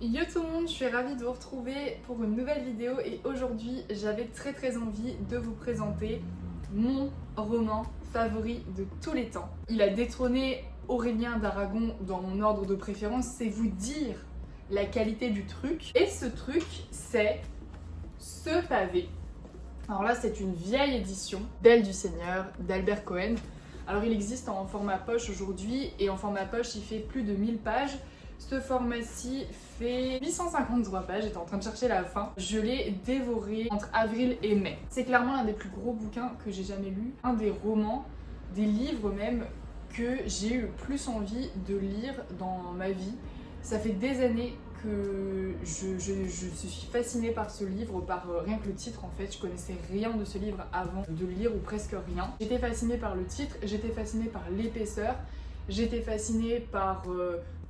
Yo tout le monde, je suis ravie de vous retrouver pour une nouvelle vidéo et aujourd'hui j'avais très envie de vous présenter mon roman favori de tous les temps. Il a détrôné Aurélien d'Aragon dans mon ordre de préférence, c'est vous dire la qualité du truc. Et ce truc, c'est ce pavé. Alors là, c'est une vieille édition d'Ailes du Seigneur d'Albert Cohen. Alors il existe en format poche aujourd'hui et en format poche il fait plus de 1000 pages. Ce format-ci fait 853 pages, j'étais en train de chercher la fin. Je l'ai dévoré entre avril et mai. C'est clairement l'un des plus gros bouquins que j'ai jamais lu, un des romans, des livres même, que j'ai eu le plus envie de lire dans ma vie. Ça fait des années que je suis fascinée par ce livre, par rien que le titre en fait. Je connaissais rien de ce livre avant de le lire ou presque rien. J'étais fascinée par le titre, j'étais fascinée par l'épaisseur, j'étais fascinée par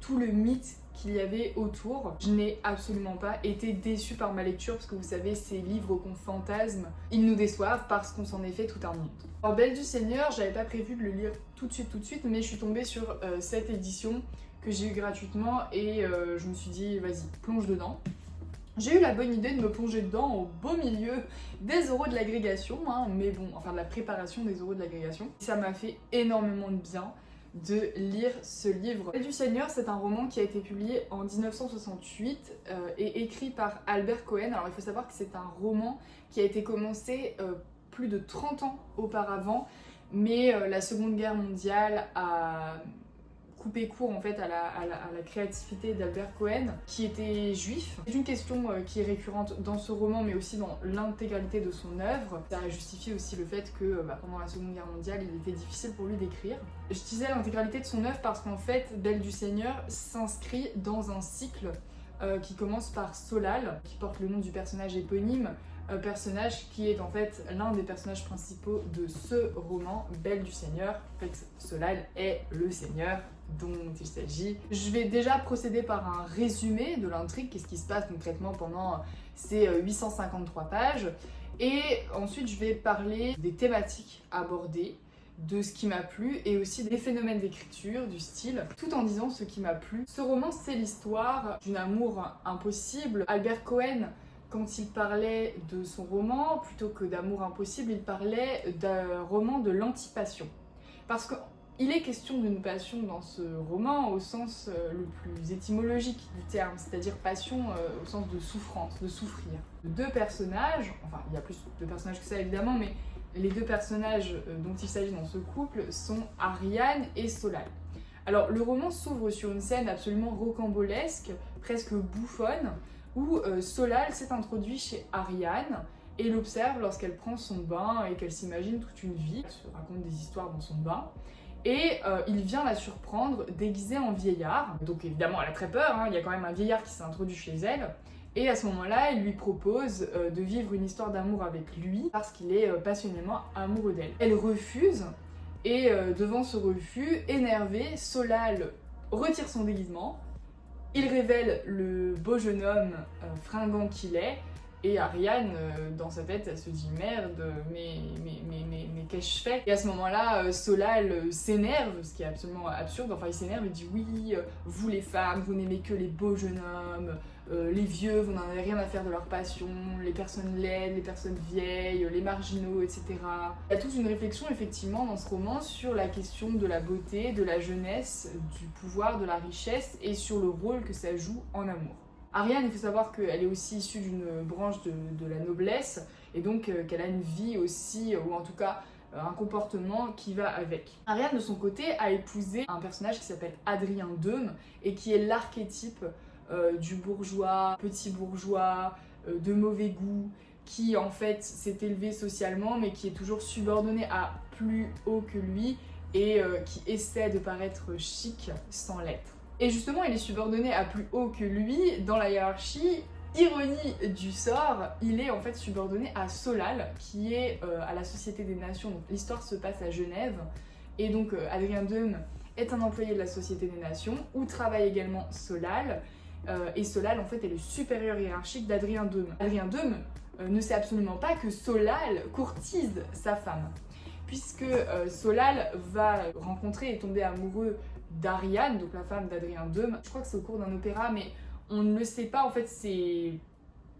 tout le mythe qu'il y avait autour. Je n'ai absolument pas été déçue par ma lecture parce que vous savez, ces livres qu'on fantasme, ils nous déçoivent parce qu'on s'en est fait tout un monde. Alors Belle du Seigneur, j'avais pas prévu de le lire tout de suite, mais je suis tombée sur cette édition que j'ai eu gratuitement et je me suis dit vas-y, plonge dedans. J'ai eu la bonne idée de me plonger dedans au beau milieu des oraux de l'agrégation, mais bon, enfin de la préparation des oraux de l'agrégation. Ça m'a fait énormément de bien de lire ce livre. Belle du Seigneur, c'est un roman qui a été publié en 1968 et écrit par Albert Cohen. Alors il faut savoir que c'est un roman qui a été commencé plus de 30 ans auparavant, mais la Seconde Guerre mondiale a coupé court en fait à la créativité d'Albert Cohen, qui était juif. C'est une question qui est récurrente dans ce roman, mais aussi dans l'intégralité de son œuvre. Ça a justifié aussi le fait que pendant la Seconde Guerre mondiale, il était difficile pour lui d'écrire. Je disais l'intégralité de son œuvre parce qu'en fait, Belle du Seigneur s'inscrit dans un cycle qui commence par Solal, qui porte le nom du personnage éponyme, personnage qui est en fait l'un des personnages principaux de ce roman, Belle du Seigneur. En fait, Solal est le seigneur dont il s'agit. Je vais déjà procéder par un résumé de l'intrigue, qu'est-ce qui se passe concrètement pendant ces 853 pages, et ensuite je vais parler des thématiques abordées, de ce qui m'a plu et aussi des phénomènes d'écriture, du style, tout en disant ce qui m'a plu. Ce roman, c'est l'histoire d'un amour impossible. Albert Cohen, quand il parlait de son roman, plutôt que d'amour impossible, il parlait d'un roman de l'antipassion. Parce qu'il est question d'une passion dans ce roman au sens le plus étymologique du terme, c'est-à-dire passion au sens de souffrance, de souffrir. Deux personnages, enfin il y a plus de personnages que ça évidemment, mais les deux personnages dont il s'agit dans ce couple sont Ariane et Solal. Alors le roman s'ouvre sur une scène absolument rocambolesque, presque bouffonne, où Solal s'est introduit chez Ariane et l'observe lorsqu'elle prend son bain et qu'elle s'imagine toute une vie. Elle se raconte des histoires dans son bain. Et il vient la surprendre déguisée en vieillard. Donc évidemment elle a très peur, il y a quand même un vieillard qui s'est introduit chez elle. Et à ce moment-là, il lui propose de vivre une histoire d'amour avec lui parce qu'il est passionnément amoureux d'elle. Elle refuse et devant ce refus, énervé, Solal retire son déguisement. Il révèle le beau jeune homme fringant qu'il est. Et Ariane, dans sa tête, elle se dit merde, mais qu'est-ce que je fais? Et à ce moment-là, Solal s'énerve, ce qui est absolument absurde. Enfin, il s'énerve et dit oui, vous les femmes, vous n'aimez que les beaux jeunes hommes, les vieux, vous n'en avez rien à faire de leur passion, les personnes laides, les personnes vieilles, les marginaux, etc. Il y a toute une réflexion effectivement dans ce roman sur la question de la beauté, de la jeunesse, du pouvoir, de la richesse et sur le rôle que ça joue en amour. Ariane, il faut savoir qu'elle est aussi issue d'une branche de la noblesse et donc qu'elle a une vie aussi, ou en tout cas un comportement qui va avec. Ariane de son côté a épousé un personnage qui s'appelle Adrien Deume et qui est l'archétype du bourgeois, petit bourgeois, de mauvais goût, qui en fait s'est élevé socialement mais qui est toujours subordonné à plus haut que lui et qui essaie de paraître chic sans l'être. Et justement, il est subordonné à plus haut que lui dans la hiérarchie. Ironie du sort, il est en fait subordonné à Solal, qui est à la Société des Nations. Donc l'histoire se passe à Genève. Et donc Adrien Deume est un employé de la Société des Nations, où travaille également Solal. Et Solal, en fait, est le supérieur hiérarchique d'Adrien Deume. Adrien Deume ne sait absolument pas que Solal courtise sa femme. Puisque Solal va rencontrer et tomber amoureux d'Ariane, donc la femme d'Adrien Deume. Je crois que c'est au cours d'un opéra, mais On ne le sait pas, en fait c'est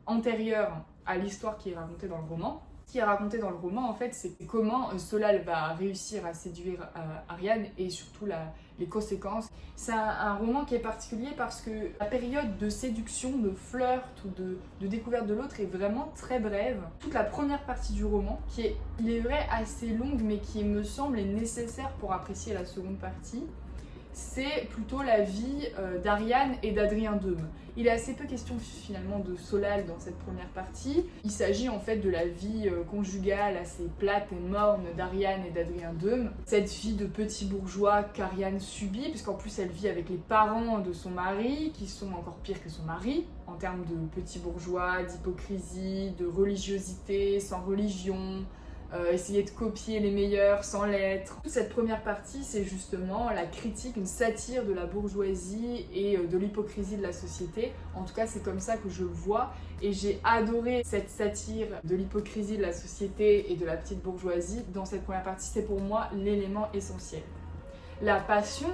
antérieur à l'histoire qui est racontée dans le roman. Ce qui est raconté dans le roman, en fait, c'est comment Solal va réussir à séduire Ariane et surtout les conséquences. C'est un roman qui est particulier parce que la période de séduction, de flirt ou de découverte de l'autre est vraiment très brève. Toute la première partie du roman, qui est, il est vrai, assez longue, mais qui me semble est nécessaire pour apprécier la seconde partie, c'est plutôt la vie d'Ariane et d'Adrien Deume. Il est assez peu question finalement de Solal dans cette première partie. Il s'agit en fait de la vie conjugale assez plate et morne d'Ariane et d'Adrien Deume. Cette vie de petit bourgeois qu'Ariane subit, puisqu'en plus elle vit avec les parents de son mari, qui sont encore pires que son mari, en termes de petit bourgeois, d'hypocrisie, de religiosité, sans religion, essayer de copier les meilleurs sans l'être. Toute cette première partie, c'est justement la critique, une satire de la bourgeoisie et de l'hypocrisie de la société. En tout cas, c'est comme ça que je le vois. Et j'ai adoré cette satire de l'hypocrisie de la société et de la petite bourgeoisie. Dans cette première partie, c'est pour moi l'élément essentiel. La passion,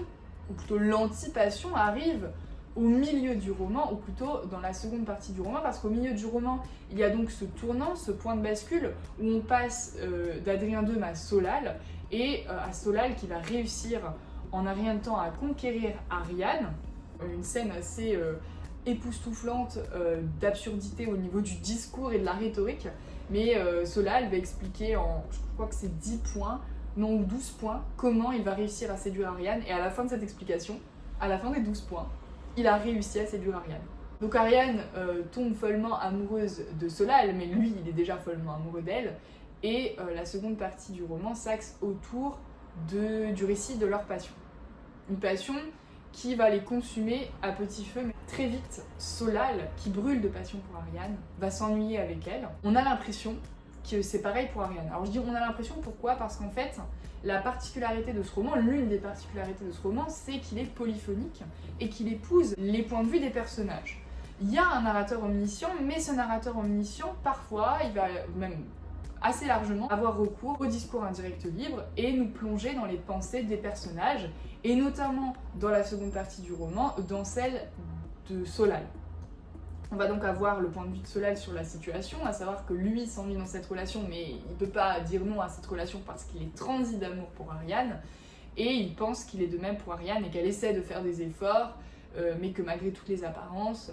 ou plutôt l'anti-passion, arrive au milieu du roman, ou plutôt dans la seconde partie du roman, parce qu'au milieu du roman, il y a donc ce tournant, ce point de bascule, où on passe d'Adrien Deume à Solal, et à Solal qui va réussir en un rien de temps à conquérir Ariane, une scène assez époustouflante d'absurdité au niveau du discours et de la rhétorique, mais Solal va expliquer en, je crois que c'est 10 points, non 12 points, comment il va réussir à séduire Ariane, et à la fin de cette explication, à la fin des 12 points, il a réussi à séduire Ariane. Donc Ariane tombe follement amoureuse de Solal, mais lui, il est déjà follement amoureux d'elle. Et la seconde partie du roman s'axe autour du récit de leur passion. Une passion qui va les consumer à petit feu, mais très vite, Solal, qui brûle de passion pour Ariane, va s'ennuyer avec elle. On a l'impression que c'est pareil pour Ariane. Alors je dis on a l'impression, pourquoi ? Parce qu'en fait, la particularité de ce roman, l'une des particularités de ce roman, c'est qu'il est polyphonique et qu'il épouse les points de vue des personnages. Il y a un narrateur omniscient, mais ce narrateur omniscient, parfois, il va même assez largement avoir recours au discours indirect libre et nous plonger dans les pensées des personnages, et notamment dans la seconde partie du roman, dans celle de Solal. On va donc avoir le point de vue de Solal sur la situation, à savoir que lui s'ennuie dans cette relation, mais il ne peut pas dire non à cette relation parce qu'il est transi d'amour pour Ariane, et il pense qu'il est de même pour Ariane et qu'elle essaie de faire des efforts, mais que malgré toutes les apparences,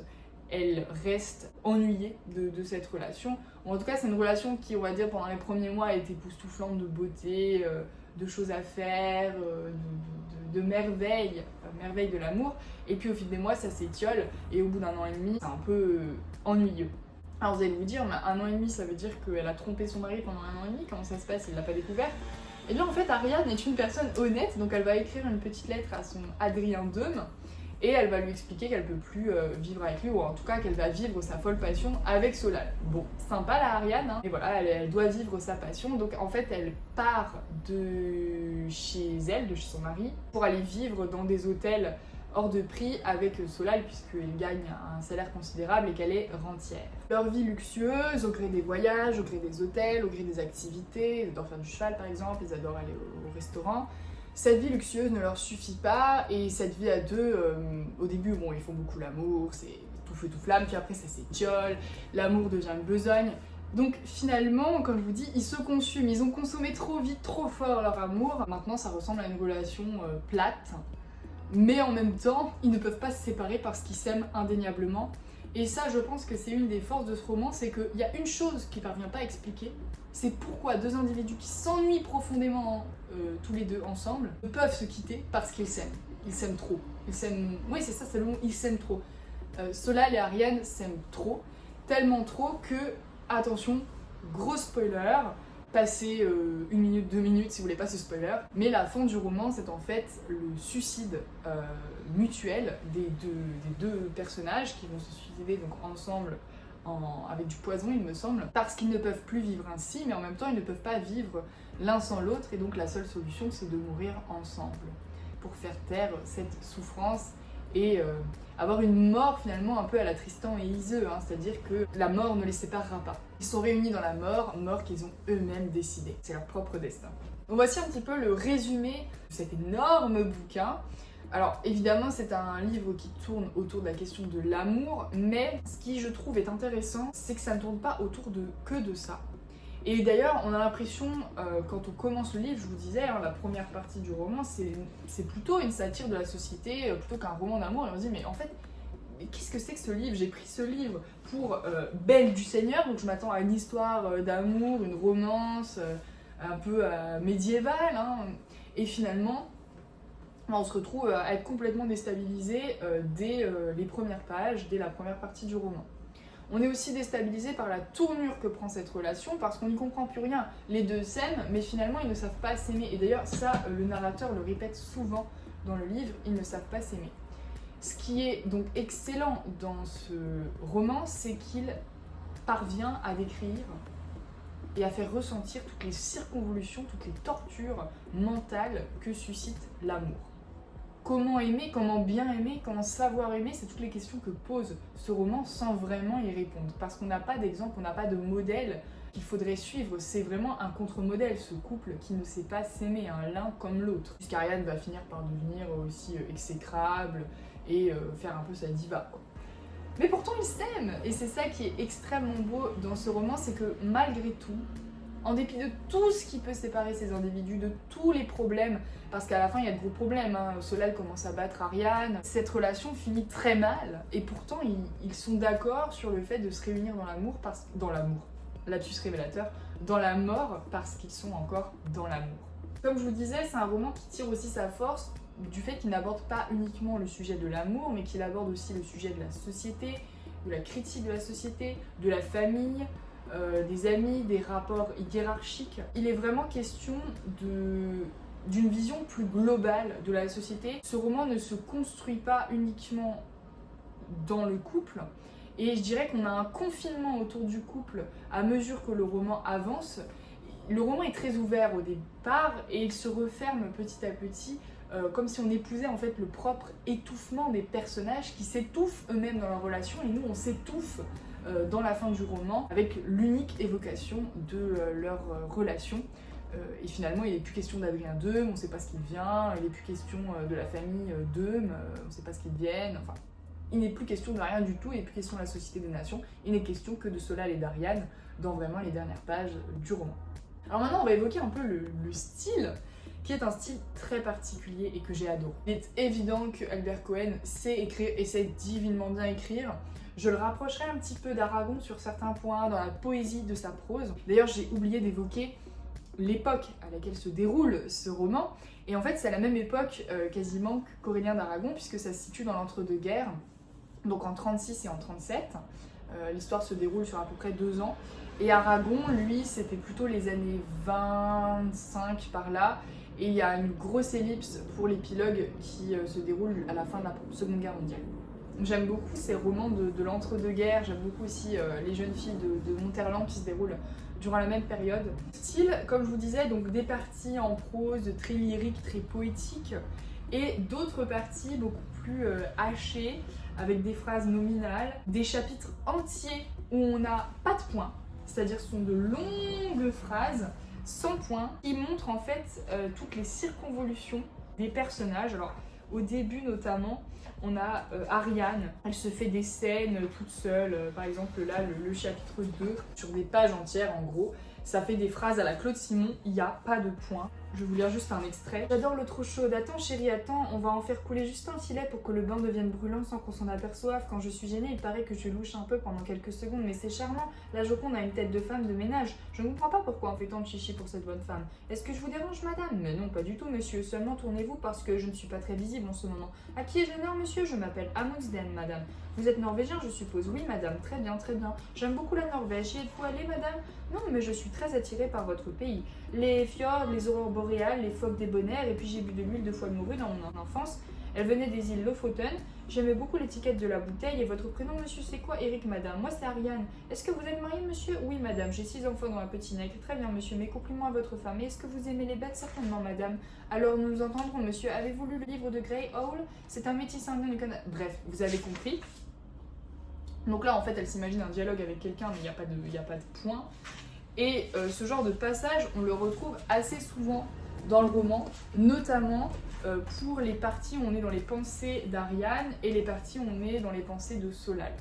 elle reste ennuyée de cette relation. En tout cas, c'est une relation qui, on va dire, pendant les premiers mois, est époustouflante de beauté, de choses à faire, de merveilles, merveilles de l'amour. Et puis au fil des mois, ça s'étiole, et au bout d'un an et demi, c'est un peu ennuyeux. Alors vous allez vous dire, mais un an et demi, ça veut dire qu'elle a trompé son mari pendant un an et demi, comment ça se passe, il l'a pas découvert? Et bien en fait, Ariane est une personne honnête, donc elle va écrire une petite lettre à son Adrien Deume, et elle va lui expliquer qu'elle peut plus vivre avec lui, ou en tout cas qu'elle va vivre sa folle passion avec Solal. Bon, sympa la Ariane, hein. Et voilà, elle doit vivre sa passion, donc en fait elle part de chez elle, de chez son mari, pour aller vivre dans des hôtels hors de prix avec Solal, puisqu'elle gagne un salaire considérable et qu'elle est rentière. Leur vie luxueuse, au gré des voyages, au gré des hôtels, au gré des activités, ils adorent faire du cheval par exemple, ils adorent aller au restaurant. Cette vie luxueuse ne leur suffit pas, et cette vie à deux, au début, bon, ils font beaucoup l'amour, c'est tout feu tout flamme, puis après ça s'étiole, l'amour devient une besogne. Donc finalement, comme je vous dis, ils se consument, ils ont consommé trop vite, trop fort leur amour. Maintenant, ça ressemble à une relation plate, mais en même temps, ils ne peuvent pas se séparer parce qu'ils s'aiment indéniablement. Et ça, je pense que c'est une des forces de ce roman, c'est qu'il y a une chose qu'il ne parvient pas à expliquer, c'est pourquoi deux individus qui s'ennuient profondément tous les deux ensemble peuvent se quitter parce qu'ils s'aiment. Ils s'aiment trop. Ils s'aiment... Oui, c'est ça, c'est le mot, ils s'aiment trop. Solal et Ariane s'aiment trop, tellement trop que, attention, gros spoiler, passez 1 minute, 2 minutes si vous voulez pas ce spoiler, mais la fin du roman, c'est en fait le suicide mutuel des deux personnages qui vont se suicider donc ensemble avec du poison, il me semble, parce qu'ils ne peuvent plus vivre ainsi, mais en même temps ils ne peuvent pas vivre l'un sans l'autre, et donc la seule solution c'est de mourir ensemble pour faire taire cette souffrance et avoir une mort finalement un peu à la Tristan et Iseux, hein, c'est-à-dire que la mort ne les séparera pas. Ils sont réunis dans la mort qu'ils ont eux-mêmes décidé, c'est leur propre destin. Donc voici un petit peu le résumé de cet énorme bouquin. Alors évidemment c'est un livre qui tourne autour de la question de l'amour, mais ce qui je trouve est intéressant, c'est que ça ne tourne pas autour que de ça. Et d'ailleurs on a l'impression, quand on commence le livre, je vous disais, hein, la première partie du roman c'est plutôt une satire de la société, plutôt qu'un roman d'amour, et on se dit mais en fait, qu'est-ce que c'est que ce livre? J'ai pris ce livre pour Belle du Seigneur, donc je m'attends à une histoire d'amour, une romance un peu médiévale, hein, et finalement on se retrouve à être complètement déstabilisé dès les premières pages, dès la première partie du roman. On est aussi déstabilisé par la tournure que prend cette relation parce qu'on n'y comprend plus rien. Les deux s'aiment, mais finalement ils ne savent pas s'aimer. Et d'ailleurs ça, le narrateur le répète souvent dans le livre, ils ne savent pas s'aimer. Ce qui est donc excellent dans ce roman, c'est qu'il parvient à décrire et à faire ressentir toutes les circonvolutions, toutes les tortures mentales que suscite l'amour. Comment aimer, comment bien aimer, comment savoir aimer, c'est toutes les questions que pose ce roman sans vraiment y répondre. Parce qu'on n'a pas d'exemple, on n'a pas de modèle qu'il faudrait suivre. C'est vraiment un contre-modèle, ce couple qui ne sait pas s'aimer, hein, l'un comme l'autre. Puisqu'Ariane va finir par devenir aussi exécrable et faire un peu sa diva, quoi. Mais pourtant ils s'aiment, et c'est ça qui est extrêmement beau dans ce roman, c'est que malgré tout, en dépit de tout ce qui peut séparer ces individus, de tous les problèmes, parce qu'à la fin il y a de gros problèmes, hein. Solal commence à battre Ariane, cette relation finit très mal, et pourtant ils sont d'accord sur le fait de se réunir dans l'amour, dans l'amour, lapsus révélateur, dans la mort, parce qu'ils sont encore dans l'amour. Comme je vous disais, c'est un roman qui tire aussi sa force du fait qu'il n'aborde pas uniquement le sujet de l'amour, mais qu'il aborde aussi le sujet de la société, de la critique de la société, de la famille, des amis, des rapports hiérarchiques. Il est vraiment question d'une vision plus globale de la société. Ce roman ne se construit pas uniquement dans le couple, et je dirais qu'on a un confinement autour du couple à mesure que le roman avance. Le roman est très ouvert au départ et il se referme petit à petit, comme si on épousait en fait le propre étouffement des personnages qui s'étouffent eux-mêmes dans leur relation, et nous on s'étouffe dans la fin du roman avec l'unique évocation de leur relation. Et finalement il n'est plus question d'Adrien Deume, on ne sait pas ce qu'il devient, il n'est plus question de la famille Deume, on ne sait pas ce qu'ils deviennent, enfin il n'est plus question de rien du tout, il n'est plus question de la société des nations, il n'est question que de Solal et d'Ariane dans vraiment les dernières pages du roman. Alors maintenant on va évoquer un peu le style, qui est un style très particulier et que j'ai adoré. Il est évident que Albert Cohen sait écrire et sait divinement bien écrire. Je le rapprocherai un petit peu d'Aragon sur certains points, dans la poésie de sa prose. D'ailleurs j'ai oublié d'évoquer l'époque à laquelle se déroule ce roman, et en fait c'est à la même époque quasiment qu'Aurélien d'Aragon, puisque ça se situe dans l'entre-deux-guerres, donc en 36 et en 37. L'histoire se déroule sur à peu près 2 ans. Et Aragon, lui, c'était plutôt les années 25 par là. Et il y a une grosse ellipse pour l'épilogue qui se déroule à la fin de la Seconde Guerre mondiale. J'aime beaucoup ces romans de l'entre-deux-guerres. J'aime beaucoup aussi Les jeunes filles de Monterland qui se déroulent durant la même période. Style, comme je vous disais, donc des parties en prose très lyriques, très poétiques, et d'autres parties beaucoup plus hachées, avec des phrases nominales, des chapitres entiers où on n'a pas de points, c'est-à-dire ce sont de longues phrases sans points qui montrent en fait toutes les circonvolutions des personnages. Alors au début notamment, on a Ariane, elle se fait des scènes toute seule, par exemple là le chapitre 2, sur des pages entières en gros, ça fait des phrases à la Claude Simon, il n'y a pas de points. Je vais vous lire juste un extrait. J'adore l'eau trop chaude, attends chérie, attends, on va en faire couler juste un filet pour que le bain devienne brûlant sans qu'on s'en aperçoive. Quand je suis gênée, il paraît que je louche un peu pendant quelques secondes, mais c'est charmant. La Joconde a une tête de femme de ménage. Je ne comprends pas pourquoi on fait tant de chichi pour cette bonne femme. Est-ce que je vous dérange, madame? Mais non, pas du tout, monsieur. Seulement tournez-vous parce que je ne suis pas très visible en ce moment. À qui ai-je l'honneur, monsieur? Je m'appelle Amundsen, madame. Vous êtes norvégien, je suppose? Oui, madame. Très bien, très bien. J'aime beaucoup la Norvège. Y êtes-vous allée, madame? Non, mais je suis très attirée par votre pays. Les fjords, les aurores boréales, les phoques débonnaires, et puis j'ai bu de l'huile de foie morue dans mon enfance. Elle venait des îles Lofoten. J'aimais beaucoup l'étiquette de la bouteille. Et votre prénom, monsieur, c'est quoi? Eric, madame. Moi, c'est Ariane. Est-ce que vous êtes marié, monsieur? Oui, madame. J'ai 6 enfants dans un petit nègre. Très bien, monsieur. Mes compliments à votre femme. Et est-ce que vous aimez les bêtes? Certainement, madame. Alors, nous entendrons, monsieur. Avez-vous lu le livre de Grey Owl? C'est un métis indien du Canada. Bref, vous avez compris. Donc là, en fait, elle s'imagine un dialogue avec quelqu'un, mais il n'y a pas de point. Et ce genre de passage, on le retrouve assez souvent dans le roman, notamment pour les parties où on est dans les pensées d'Ariane et les parties où on est dans les pensées de Solal.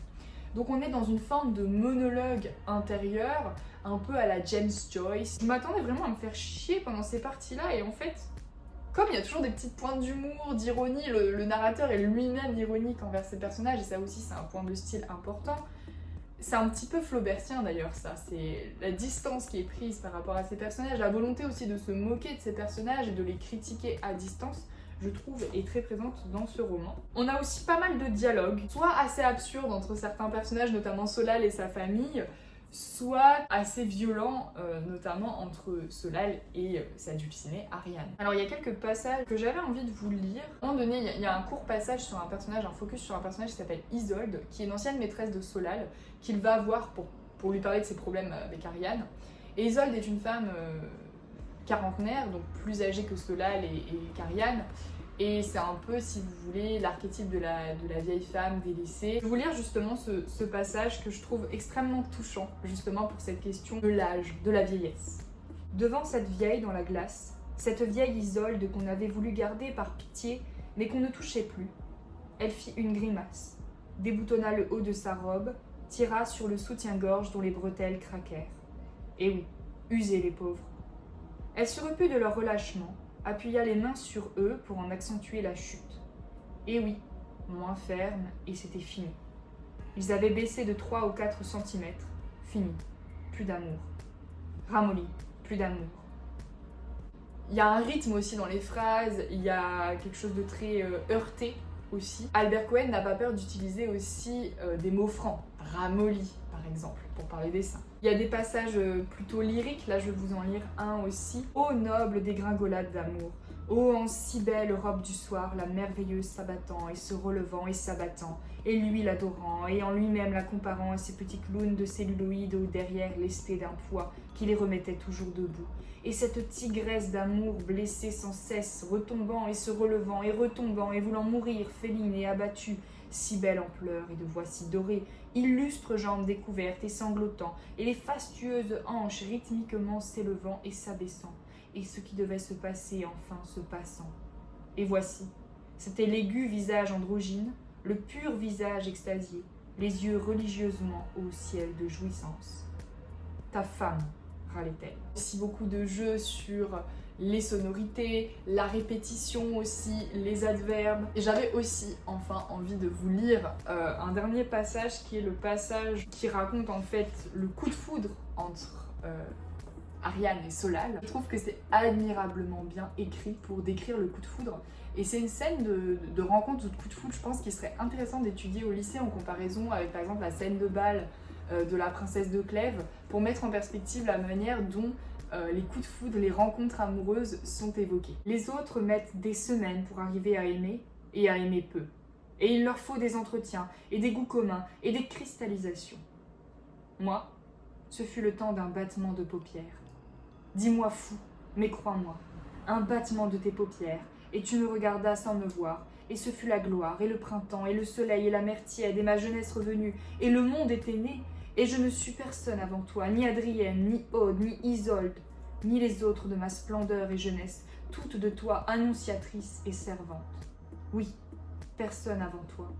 Donc on est dans une forme de monologue intérieur, un peu à la James Joyce. Je m'attendais vraiment à me faire chier pendant ces parties-là, et en fait, comme il y a toujours des petites pointes d'humour, d'ironie, le narrateur est lui-même ironique envers ses personnages, et ça aussi c'est un point de style important. C'est un petit peu flaubertien d'ailleurs, ça. C'est la distance qui est prise par rapport à ces personnages, la volonté aussi de se moquer de ces personnages et de les critiquer à distance, je trouve, est très présente dans ce roman. On a aussi pas mal de dialogues, soit assez absurdes entre certains personnages, notamment Solal et sa famille, soit assez violents, notamment entre Solal et sa dulcinée Ariane. Alors il y a quelques passages que j'avais envie de vous lire. À un moment donné, il y a un court passage sur un personnage, un focus sur un personnage qui s'appelle Isolde, qui est une ancienne maîtresse de Solal, qu'il va voir pour lui parler de ses problèmes avec Ariane. Et Isolde est une femme quarantenaire, donc plus âgée que Solal et qu'Ariane. Et c'est un peu, si vous voulez, l'archétype de la vieille femme délaissée. Je vais vous lire justement ce passage que je trouve extrêmement touchant, justement pour cette question de l'âge, de la vieillesse. Devant cette vieille dans la glace, cette vieille Isolde qu'on avait voulu garder par pitié, mais qu'on ne touchait plus, elle fit une grimace, déboutonna le haut de sa robe, tira sur le soutien-gorge dont les bretelles craquèrent. Et oui, usés les pauvres. Elle se reput de leur relâchement, appuya les mains sur eux pour en accentuer la chute. Et oui, moins ferme, et c'était fini. Ils avaient baissé de 3 ou 4 centimètres. Fini. Plus d'amour. Ramolli. Plus d'amour. Il y a un rythme aussi dans les phrases, il y a quelque chose de très heurté aussi. Albert Cohen n'a pas peur d'utiliser aussi des mots francs. Ramolli, par exemple, pour parler des seins. Il y a des passages plutôt lyriques, là je vais vous en lire un aussi. Ô noble dégringolade d'amour, ô en si belle robe du soir, la merveilleuse s'abattant et se relevant et s'abattant, et lui l'adorant, et en lui-même la comparant à ces petits clowns de celluloïd au derrière lestés d'un poids qui les remettait toujours debout. Et cette tigresse d'amour blessée sans cesse, retombant et se relevant et retombant et voulant mourir, féline et abattue, si belle en pleurs et de voix si dorée, illustres jambes découvertes et sanglotant, et les fastueuses hanches rythmiquement s'élevant et s'abaissant, et ce qui devait se passer enfin se passant. Et voici, c'était l'aigu visage androgyne, le pur visage extasié, les yeux religieusement au ciel de jouissance. Ta femme, râlait-elle. Aussi beaucoup de jeux sur les sonorités, la répétition aussi, les adverbes. Et j'avais aussi enfin envie de vous lire un dernier passage qui est le passage qui raconte en fait le coup de foudre entre Ariane et Solal. Je trouve que c'est admirablement bien écrit pour décrire le coup de foudre. Et c'est une scène de rencontre ou de coup de foudre, je pense, qui serait intéressant d'étudier au lycée en comparaison avec par exemple la scène de bal de la princesse de Clèves, pour mettre en perspective la manière dont les coups de foudre, les rencontres amoureuses sont évoquées. Les autres mettent des semaines pour arriver à aimer, et à aimer peu. Et il leur faut des entretiens, et des goûts communs, et des cristallisations. Moi, ce fut le temps d'un battement de paupières. Dis-moi fou, mais crois-moi, un battement de tes paupières, et tu me regardas sans me voir, et ce fut la gloire, et le printemps, et le soleil, et la mer tiède, et ma jeunesse revenue, et le monde était né, et je ne sus personne avant toi, ni Adrienne, ni Aude, ni Isolde, ni les autres de ma splendeur et jeunesse, toutes de toi annonciatrices et servantes. Oui, personne avant toi,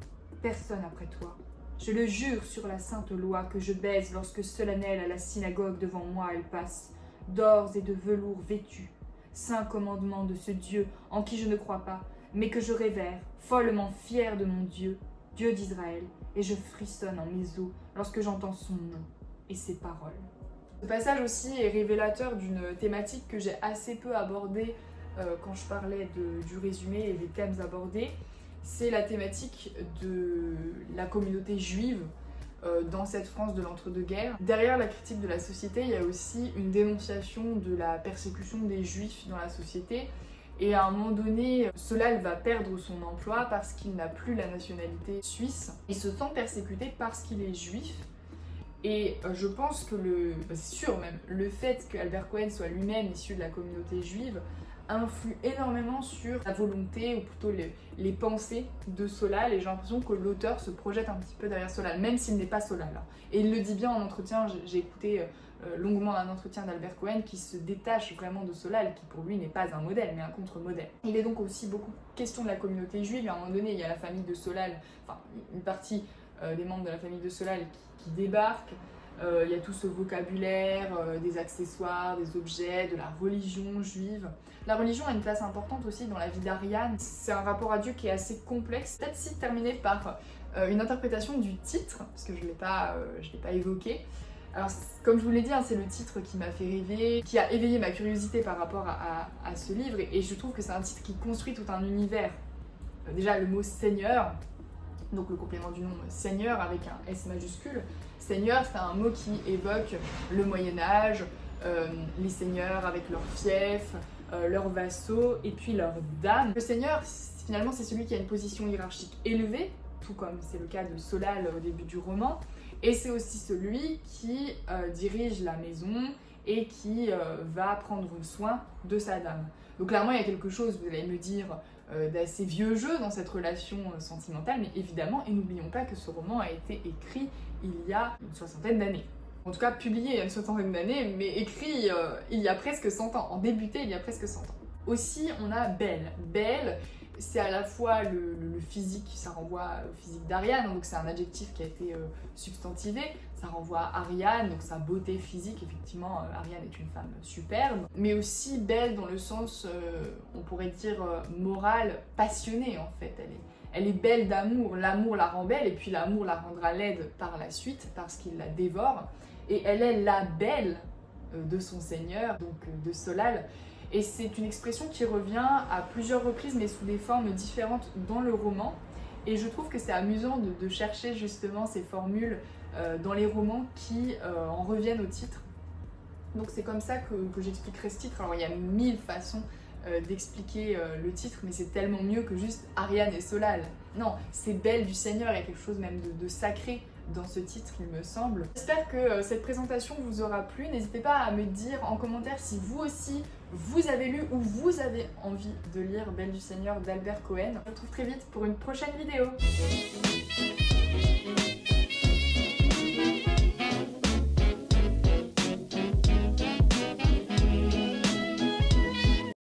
personne après toi. Je le jure sur la sainte loi que je baise lorsque solennelle à la synagogue devant moi elle passe, d'or et de velours vêtue, saint commandement de ce Dieu en qui je ne crois pas, mais que je révère, follement fière de mon Dieu, Dieu d'Israël, et je frissonne en mes os lorsque j'entends son nom et ses paroles. Ce passage aussi est révélateur d'une thématique que j'ai assez peu abordée quand je parlais du résumé et des thèmes abordés. C'est la thématique de la communauté juive dans cette France de l'entre-deux-guerres. Derrière la critique de la société, il y a aussi une dénonciation de la persécution des juifs dans la société. Et à un moment donné, Solal va perdre son emploi parce qu'il n'a plus la nationalité suisse. Il se sent persécuté parce qu'il est juif. Et je pense que c'est sûr même, le fait qu'Albert Cohen soit lui-même issu de la communauté juive influe énormément sur la volonté, ou plutôt les pensées de Solal, et j'ai l'impression que l'auteur se projette un petit peu derrière Solal, même s'il n'est pas Solal. Et il le dit bien en entretien, j'ai écouté longuement un entretien d'Albert Cohen qui se détache vraiment de Solal, qui pour lui n'est pas un modèle, mais un contre-modèle. Il est donc aussi beaucoup question de la communauté juive, à un moment donné il y a la famille de Solal, enfin une partie des membres de la famille de Solal qui débarquent. Il y a tout ce vocabulaire, des accessoires, des objets, de la religion juive. La religion a une place importante aussi dans la vie d'Ariane. C'est un rapport à Dieu qui est assez complexe. Peut-être si terminer par une interprétation du titre, parce que je ne l'ai pas évoqué. Alors, comme je vous l'ai dit, hein, c'est le titre qui m'a fait rêver, qui a éveillé ma curiosité par rapport à ce livre, et je trouve que c'est un titre qui construit tout un univers. Déjà, le mot Seigneur, donc le complément du nom Seigneur avec un S majuscule. Seigneur, c'est un mot qui évoque le Moyen-Âge, les seigneurs avec leurs fiefs, leurs vassaux et puis leurs dames. Le seigneur, finalement, c'est celui qui a une position hiérarchique élevée, tout comme c'est le cas de Solal au début du roman, et c'est aussi celui qui dirige la maison et qui va prendre soin de sa dame. Donc clairement, il y a quelque chose, vous allez me dire, d'assez vieux jeu dans cette relation sentimentale, mais évidemment, et n'oublions pas que ce roman a été écrit il y a une soixantaine d'années. En tout cas, publié il y a une soixantaine d'années, mais écrit il y a presque 100 ans, en débuté il y a presque 100 ans. Aussi, on a Belle. Belle, c'est à la fois le physique, ça renvoie au physique d'Ariane, donc c'est un adjectif qui a été substantivé, ça renvoie à Ariane, donc sa beauté physique, effectivement, Ariane est une femme superbe, mais aussi belle dans le sens, on pourrait dire, moral, passionnée en fait, elle est belle d'amour, l'amour la rend belle, et puis l'amour la rendra laide par la suite, parce qu'il la dévore, et elle est la belle de son seigneur, donc de Solal. Et c'est une expression qui revient à plusieurs reprises, mais sous des formes différentes dans le roman. Et je trouve que c'est amusant de chercher justement ces formules dans les romans qui en reviennent au titre. Donc c'est comme ça que j'expliquerai ce titre. Alors il y a 1000 façons d'expliquer le titre, mais c'est tellement mieux que juste Ariane et Solal. Non, c'est Belle du Seigneur, il y a quelque chose même de sacré dans ce titre, il me semble. J'espère que cette présentation vous aura plu. N'hésitez pas à me dire en commentaire si vous aussi, vous avez lu ou vous avez envie de lire Belle du Seigneur d'Albert Cohen. Je vous retrouve très vite pour une prochaine vidéo.